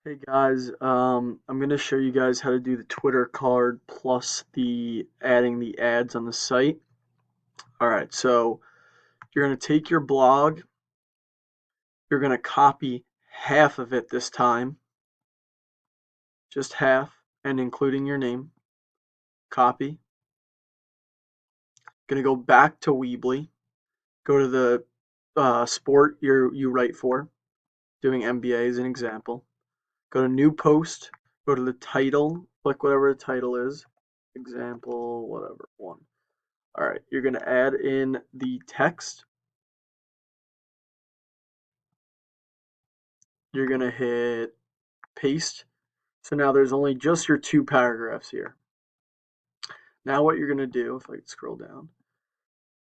Hey guys, I'm gonna show you guys how to do the Twitter card plus the adding the ads on the site. All right, so you're gonna take your blog, you're gonna copy half of it this time, just half, and including your name. Copy. Gonna go back to Weebly, go to the sport you write for, doing NBA as an example. Go to new post, go to the title, click whatever the title is, example, whatever, one. All right, you're going to add in the text. You're going to hit paste. So now there's only just your two paragraphs here. Now what you're going to do, if I could scroll down,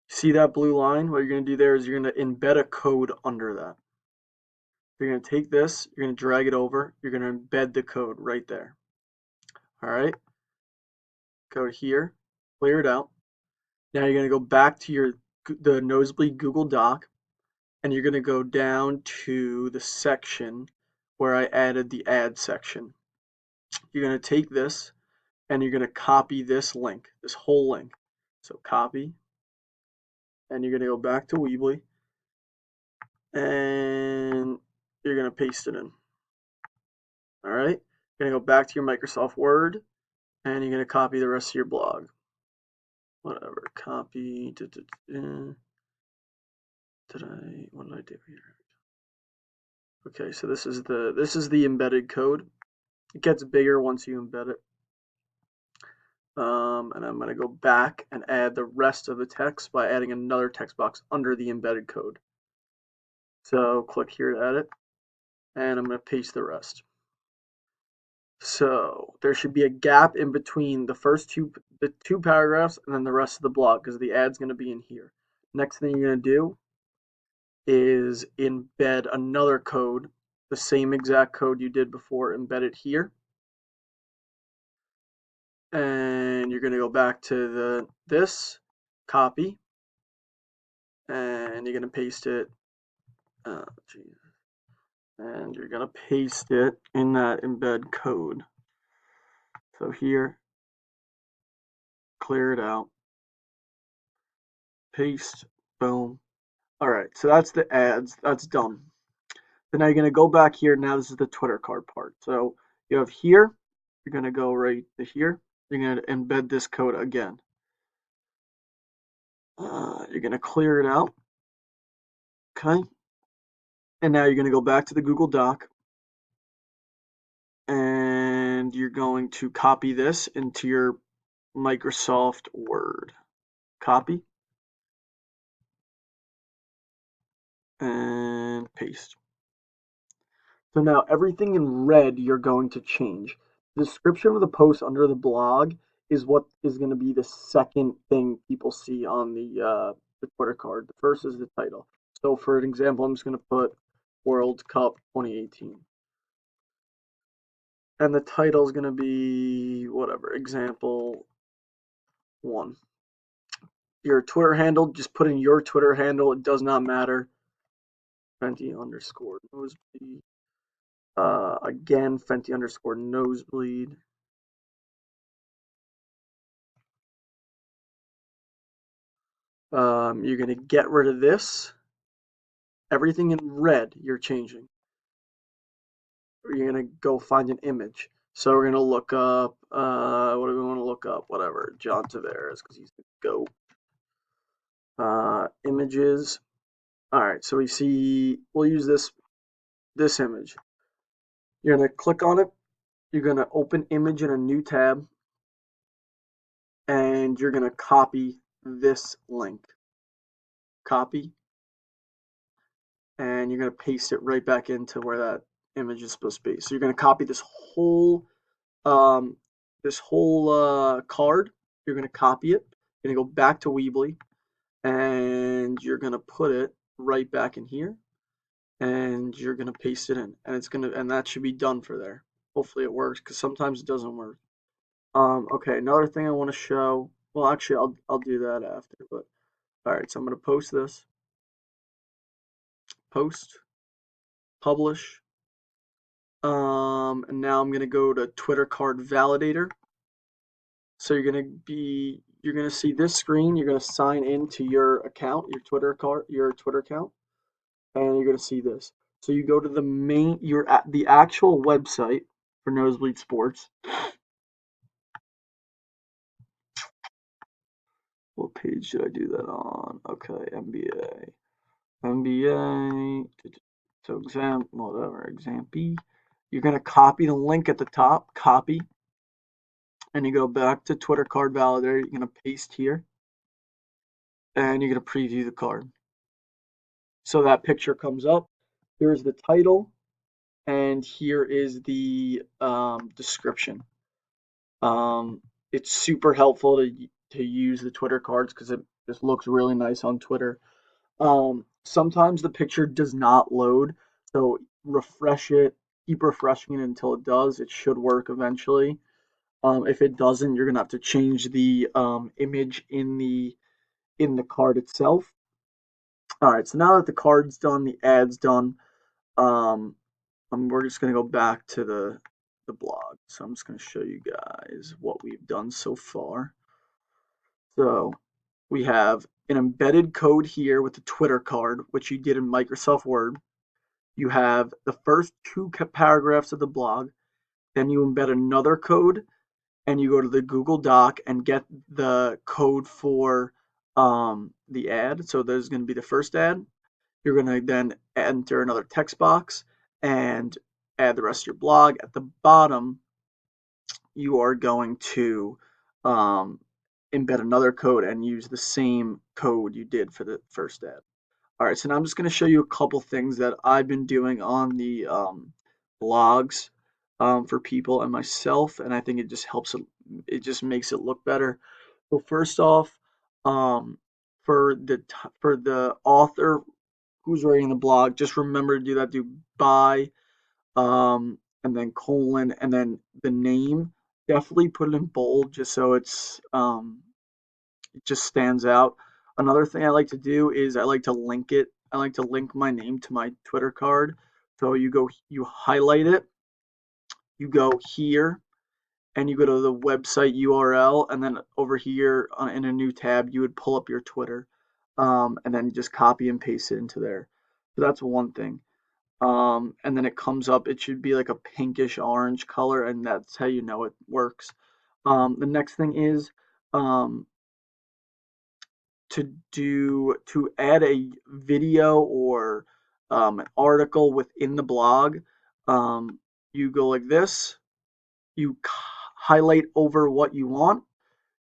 see that blue line? What you're going to do there is you're going to embed a code under that. You're going to take this, you're going to drag it over, you're going to embed the code right there. All right, go here, clear it out. Now you're going to go back to the Nosebleed Google Doc, and you're going to go down to the section where I added the ad section. You're going to take this and you're going to copy this link, this whole link. So copy, and you're going to go back to Weebly, and you're going to paste it in. All right, you're going to go back to your Microsoft Word, and you're going to copy the rest of your blog. Whatever, copy. What did I do here? Okay, so this is the embedded code. It gets bigger once you embed it. And I'm going to go back and add the rest of the text by adding another text box under the embedded code. So click here to edit, and I'm going to paste the rest. So there should be a gap in between the two paragraphs and then the rest of the blog because the ad's going to be in here. Next thing you're going to do is embed another code, the same exact code you did before, embed it here. And you're going to go back to this, copy, and you're going to paste it. And you're going to paste it in that embed code. So here, clear it out, paste, boom. All right, so that's the ads, that's done. So now you're going to go back here. Now this is the Twitter card part. So you have here, you're going to go right to here. You're going to embed this code again. You're going to clear it out. Okay. And now you're going to go back to the Google Doc. And you're going to copy this into your Microsoft Word. Copy. And paste. So now everything in red you're going to change. The description of the post under the blog is what is going to be the second thing people see on the Twitter card. The first is the title. So for an example, I'm just going to put World Cup 2018. And the title is going to be whatever, example 1. Your Twitter handle, just put in your Twitter handle. It does not matter. Fenty_nosebleed. Again, Fenty_nosebleed. You're going to get rid of this. Everything in red you're changing. You're going to go find an image. So we're going to look up, what do we want to look up? Whatever, John Tavares, because he's the GOAT. Images. All right, so we'll use this image. You're going to click on it. You're going to open image in a new tab. And you're going to copy this link. Copy. And you're going to paste it right back into where that image is supposed to be. So you're going to copy this whole card. You're going to copy it. You're going to go back to Weebly, and you're going to put it right back in here, and you're going to paste it in, and that should be done for there. Hopefully it works, because sometimes it doesn't work. Okay, another thing I want to show. Well, actually, I'll do that after. But all right, so I'm going to post this. Post. Publish. And now I'm gonna go to Twitter Card Validator. So you're gonna see this screen. You're gonna sign into your account, your Twitter account, and you're gonna see this. So you go to the actual website for Nosebleed Sports. What page should I do that on? Okay, NBA. So exam B. You're gonna copy the link at the top, copy, and you go back to Twitter Card Validator. You're gonna paste here, and you're gonna preview the card. So that picture comes up. Here's the title, and here is the description. It's super helpful to use the Twitter cards because it just looks really nice on Twitter. Sometimes the picture does not load, so refresh it, keep refreshing it until it does. It should work eventually. If it doesn't, you're gonna have to change the image in the card itself. All right, so now that the card's done, the ad's done, um, we're just gonna go back to the blog. So I'm just gonna show you guys what we've done so far. So we have an embedded code here with the Twitter card, which you did in Microsoft Word. You have the first two paragraphs of the blog, then you embed another code, and you go to the Google Doc and get the code for the ad. So there's going to be the first ad. You're going to then enter another text box and add the rest of your blog. At the bottom, you are going to embed another code and use the same code you did for the first ad. All right, so now I'm just going to show you a couple things that I've been doing on the blogs for people and myself, and I think it just helps it just makes it look better. So first off, um, for the author who's writing the blog, just remember to do that. Do by and then colon and then the name. Definitely put it in bold just so it just stands out. Another thing I like to do is I like to link it. I like to link my name to my Twitter card. So you highlight it, you go here, and you go to the website URL, and then over here in a new tab, you would pull up your Twitter, and then just copy and paste it into there. So that's one thing. And then it comes up. It should be like a pinkish orange color, and that's how you know it works. The next thing is um, to add a video or an article within the blog. You go like this. You highlight over what you want.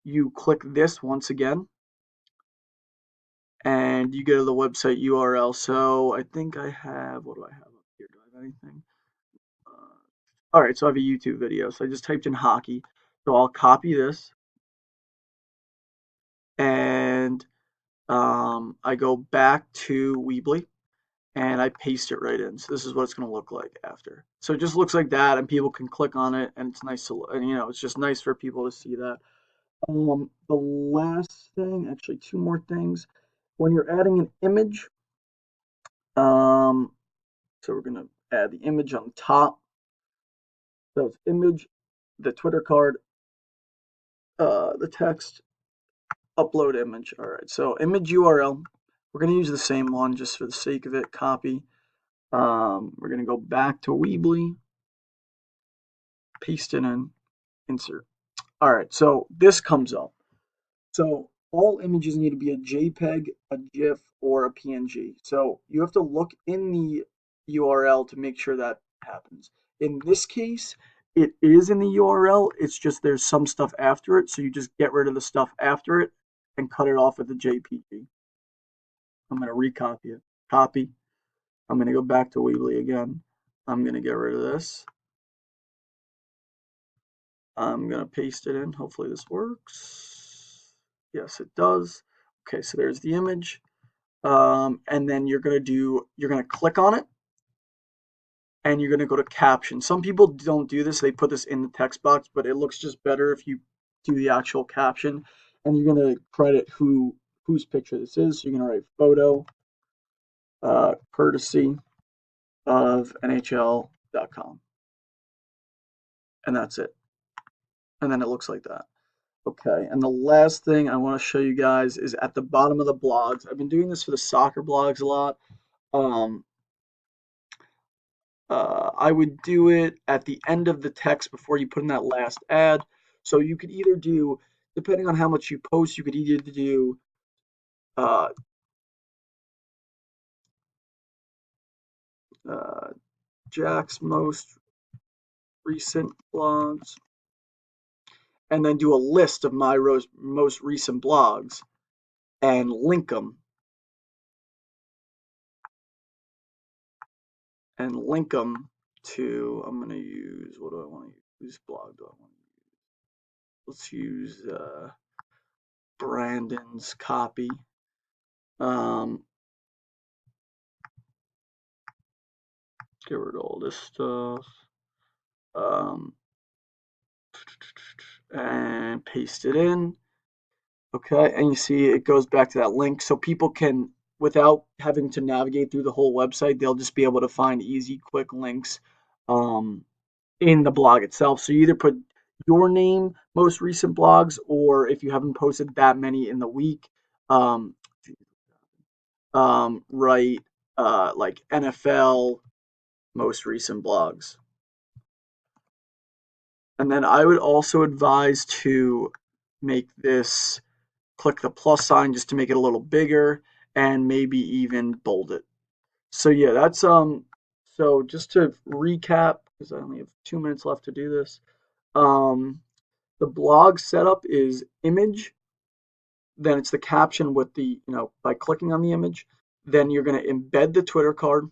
You click this once again, and you go to the website URL. So I think I have. What do I have up here? Do I have anything? All right, so I have a YouTube video. So I just typed in hockey. So I'll copy this, and I go back to Weebly and I paste it right in. So this is what it's going to look like after. So it just looks like that, and people can click on it, and it's nice to, and it's just nice for people to see that. The last thing, actually, two more things. When you're adding an image, um, so we're going to add the image on the top. So it's image, the Twitter card, the text, upload image. All right, so image URL. We're going to use the same one just for the sake of it. Copy. We're going to go back to Weebly, paste it in, insert. All right, so this comes up. So all images need to be a JPEG, a GIF, or a PNG. So you have to look in the URL to make sure that happens. In this case, it is in the URL. It's just there's some stuff after it. So you just get rid of the stuff after it and cut it off with the JPG. I'm going to recopy it. Copy. I'm going to go back to Weebly again. I'm going to get rid of this. I'm going to paste it in. Hopefully this works. Yes, it does. Okay, so there's the image. And then you're going to click on it and you're going to go to caption. Some people don't do this. They put this in the text box, but it looks just better if you do the actual caption. And you're going to credit whose picture this is. So you're going to write photo, courtesy of NHL.com. and that's it. And then it looks like that. Okay, and the last thing I want to show you guys is at the bottom of the blogs. I've been doing this for the soccer blogs a lot. Um, I would do it at the end of the text before you put in that last ad. So you could either do, depending on how much you post, you could either do uh, uh, Jack's most recent blogs, and then do a list of my most recent blogs and link them to, I'm going to use, what do I want to use? Whose blog do I want to use? Let's use Brandon's copy. Get rid of all this stuff. And paste it in. Okay, and you see it goes back to that link, so people can, without having to navigate through the whole website, they'll just be able to find easy, quick links um, in the blog itself. So you either put your name, most recent blogs, or if you haven't posted that many in the week, um, write like NFL most recent blogs. And then I would also advise to make this, click the plus sign just to make it a little bigger and maybe even bold it. So yeah, that's so just to recap, because I only have 2 minutes left to do this. Um the blog setup is image, then it's the caption with the, by clicking on the image, then you're going to embed the Twitter card.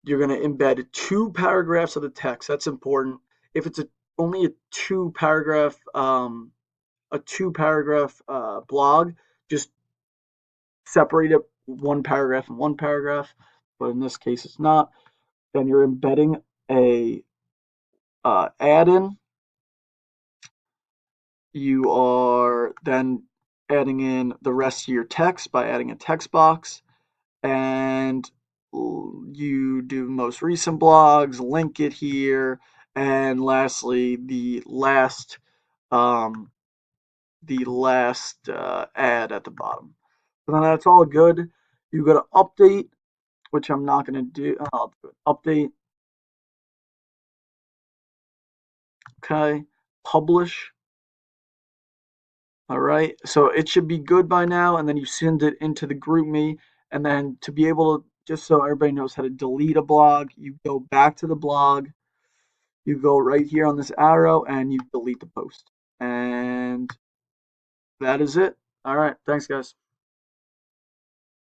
You're going to embed 2 paragraphs of the text. That's important. If it's only a 2 paragraph blog, just separate it 1 paragraph and 1 paragraph. But in this case, it's not. Then you're embedding a add-in. You are then adding in the rest of your text by adding a text box, and you do most recent blogs, link it here, and lastly, the last ad at the bottom. So then that's all good. You go to update, which I'm not going to do. I'll do it. Update. Okay. Publish. All right. So it should be good by now. And then you send it into the GroupMe. And then to be able to, just so everybody knows how to delete a blog, you go back to the blog. You go right here on this arrow and you delete the post. And that is it. All right. Thanks, guys.